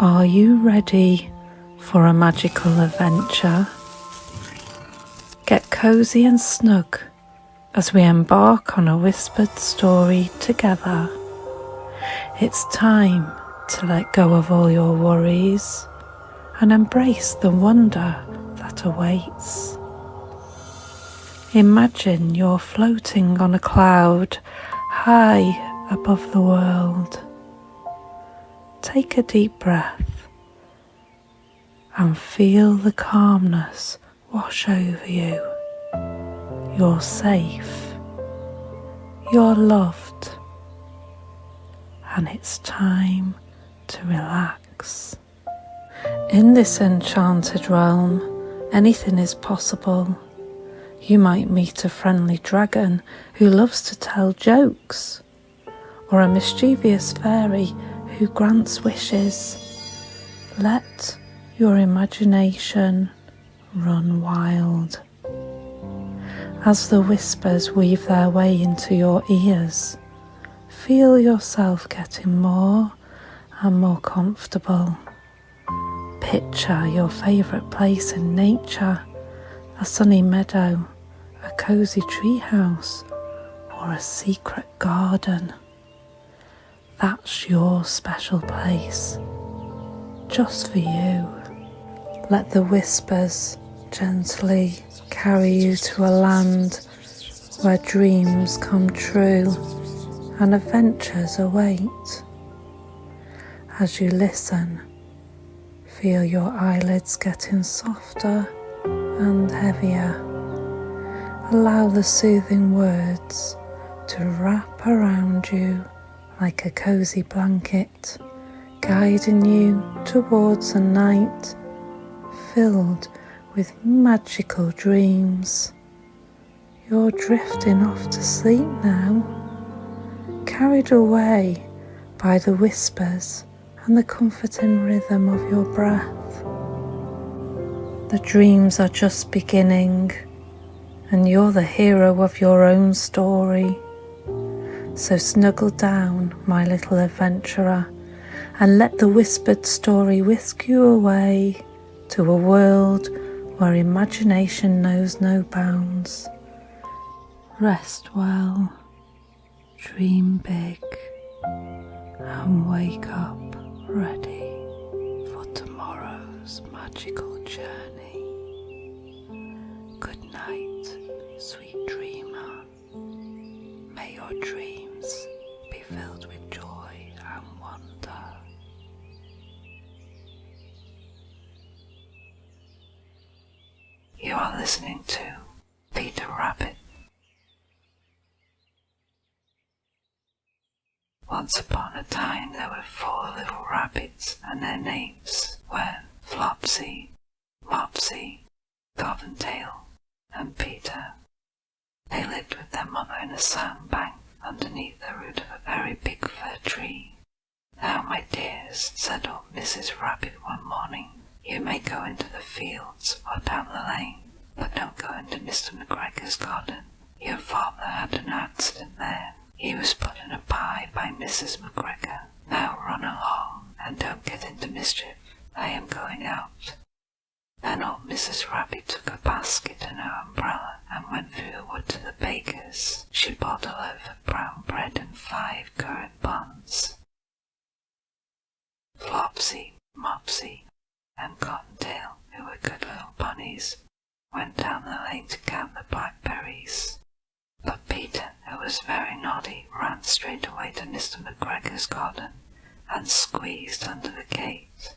Are you ready for a magical adventure? Get cozy and snug as we embark on a whispered story together. It's time to let go of all your worries and embrace the wonder that awaits. Imagine you're floating on a cloud high above the world. Take a deep breath and feel the calmness wash over you. You're safe, you're loved, and it's time to relax. In this enchanted realm, anything is possible. You might meet a friendly dragon who loves to tell jokes, or a mischievous fairy who grants wishes. Let your imagination run wild. As the whispers weave their way into your ears, feel yourself getting more and more comfortable. Picture your favourite place in nature, a sunny meadow, a cosy treehouse, or a secret garden. That's your special place, just for you. Let the whispers gently carry you to a land where dreams come true and adventures await. As you listen, feel your eyelids getting softer and heavier. Allow the soothing words to wrap around you like a cozy blanket, guiding you towards a night filled with magical dreams. You're drifting off to sleep now, carried away by the whispers and the comforting rhythm of your breath. The dreams are just beginning, and you're the hero of your own story. So snuggle down, my little adventurer, and let the whispered story whisk you away to a world where imagination knows no bounds. Rest well, dream big, and wake up ready for tomorrow's magical journey. Good night, sweet dreamer. May your dreams be filled with joy and wonder. You are listening to Peter Rabbit. Once upon a time there were 4 little rabbits, and their names were Flopsy, Mopsy, Cottontail, and Peter. They lived with their mother in a sandbank underneath the root of a very big fir tree. "Now, my dears," said old Mrs. Rabbit one morning, "you may go into the fields or down the lane, but don't go into Mr. Mcgregor's garden. Your father had an accident there. He was put in a pie by Mrs. Mcgregor. Now run along, and don't get into mischief. I am going out." Then old Mrs. Rabbit took a basket and her umbrella and went through the wood to the baker's. She bought a loaf of brown bread and 5 currant buns. Flopsy, Mopsy, and Cottontail, who were good little bunnies, went down the lane to count the blackberries. But Peter, who was very naughty, ran straight away to Mr. Mcgregor's garden and squeezed under the gate.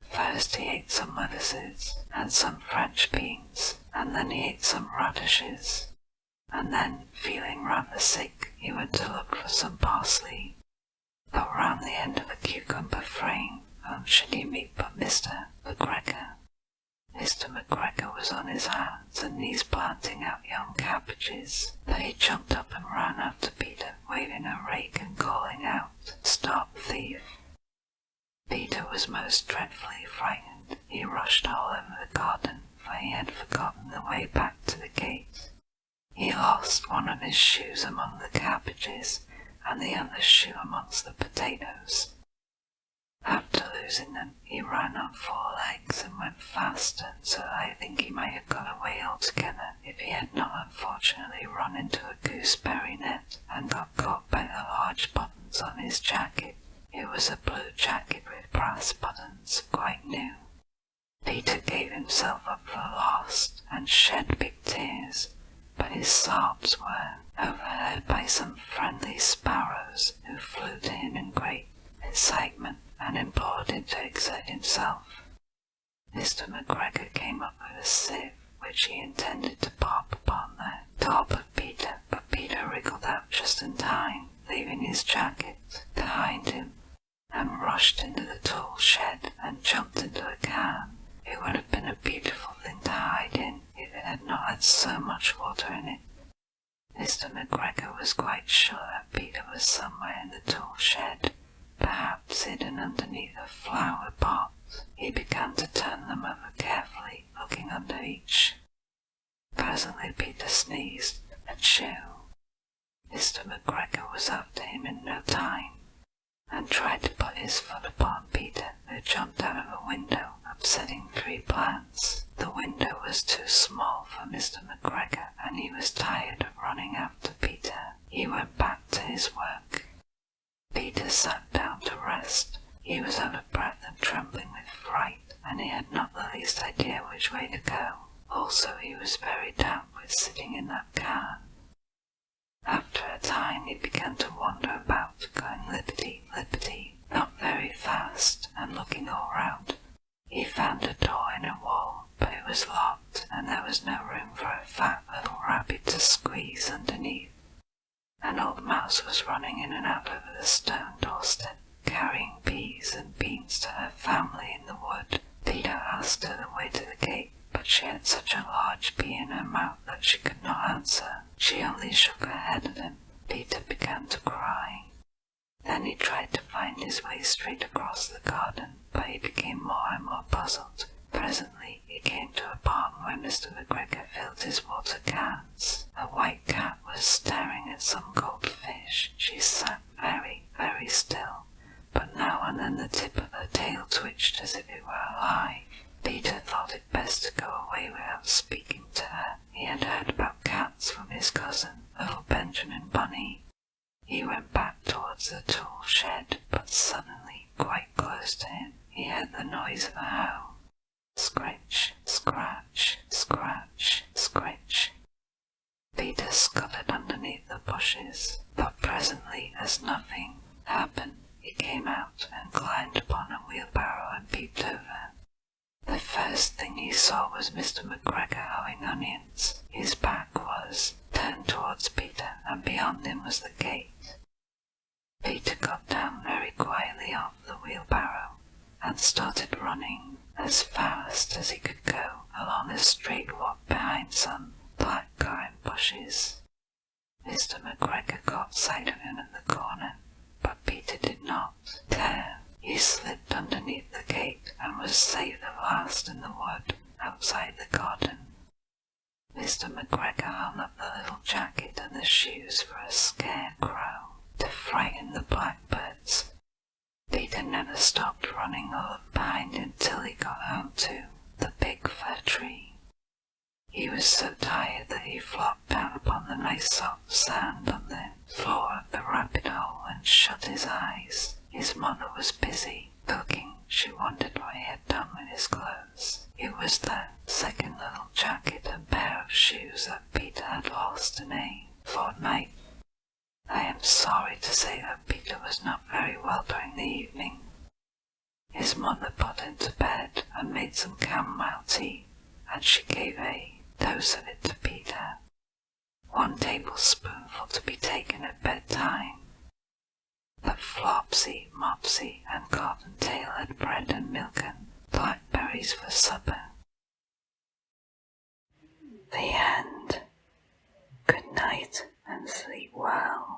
First he ate some lettuces and some French beans, and then he ate some radishes, and then, feeling rather sick, he went to look for some parsley. But round the end of a cucumber frame, whom should he meet but Mr. Mcgregor? Mr. Mcgregor was on his hands and knees planting out young cabbages, but he jumped up and ran after Peter, waving a rake and calling out, "Stop, thief!" Peter was most dreadfully frightened. He rushed all over the garden, for he had forgotten the way back to the gate. He lost one of his shoes among the cabbages, and the other shoe amongst the potatoes. After losing them, he ran on 4 legs and went faster, so I think he might have got away altogether if he had not unfortunately run into a gooseberry net and got caught by the large buttons on his jacket. It was a blue jacket with brass buttons, quite new. Peter gave himself up for lost and shed big tears, but his sobs were overheard by some friendly sparrows who flew to him in great excitement and implored him to exert himself. Mr. Mcgregor came up with a sieve, which he intended to pop upon the top of Peter, but Peter wriggled out just in time, leaving his jacket behind him, and rushed into the tool shed and jumped into a can. It would have been a beautiful thing to hide in if it had not had so much water in it. Mr. Mcgregor was quite sure that Peter was somewhere in the tool shed, perhaps hidden underneath a flower pot. He began to turn them over carefully, looking under each. Presently Peter sneezed, achoo. Mr. Mcgregor was after him in no time, and tried to put his foot upon Peter, who jumped out of a window, upsetting 3 plants. The window was too small for Mr. Mcgregor, and he was tired of running after Peter. He went back to his work. Peter sat down to rest. He was out of breath and trembling with fright, and he had not the least idea which way to go. Also, he was very damp with sitting in that can. After a time he began to wander about, going lippity, not very fast, and looking all round. He found a door in a wall, but it was locked, and there was no room for a fat little rabbit to squeeze underneath. An old mouse was running in and out over the stone doorstep, carrying peas and beans to her family in the wood. Peter asked her the way to the gate, but she had such a large pea in her mouth that she could not answer. She only shook her head at him. Peter began to cry. Then he tried to find his way straight across the garden, but he became more and more puzzled. Presently he came to a pond where Mr. Mcgregor filled his water cans. A white cat was staring at some goldfish. She sat very, very still, but now and then the tip of her tail twitched as if it were alive. Peter thought it best to go away without speaking to her. He had heard about cats from his cousin, little Benjamin Bunny. He went back towards the tool shed, but suddenly, quite close to him, he heard the noise of a hoe. Scritch, scratch, scratch, scritch. Peter scuttled underneath the bushes, but presently, as nothing happened, he came out and climbed upon a wheelbarrow and peeped over. The first thing he saw was Mr. Mcgregor hoeing onions. His back was turned towards Peter, and beyond him was the gate. Peter got down very quietly off the wheelbarrow and started running as fast as he could go along a straight walk behind some blackcurrant bushes. Mr. Mcgregor caught sight of him at the corner, but Peter did not. There, he slipped underneath the gate and was saved at last in the wood outside the garden. Mr. Mcgregor hung up the little jacket and the shoes for a scarecrow to frighten the blackbirds. Peter never stopped running or looked behind him till he got home to the big fir tree. He was so tired that he flopped down upon the nice soft sand on the floor of the rabbit hole and shut his eyes. His mother was busy cooking. She wondered what he had done with his clothes. It was the second little jacket and pair of shoes that Peter had lost in a fortnight. I am sorry to say that Peter was not very well during the evening. His mother put him to bed and made some chamomile tea, and she gave a dose of it to Peter. 1 tablespoonful to be taken at bedtime. But Flopsy, Mopsy, and Cottontail had bread and milk and blackberries for supper. The end. Good night and sleep well.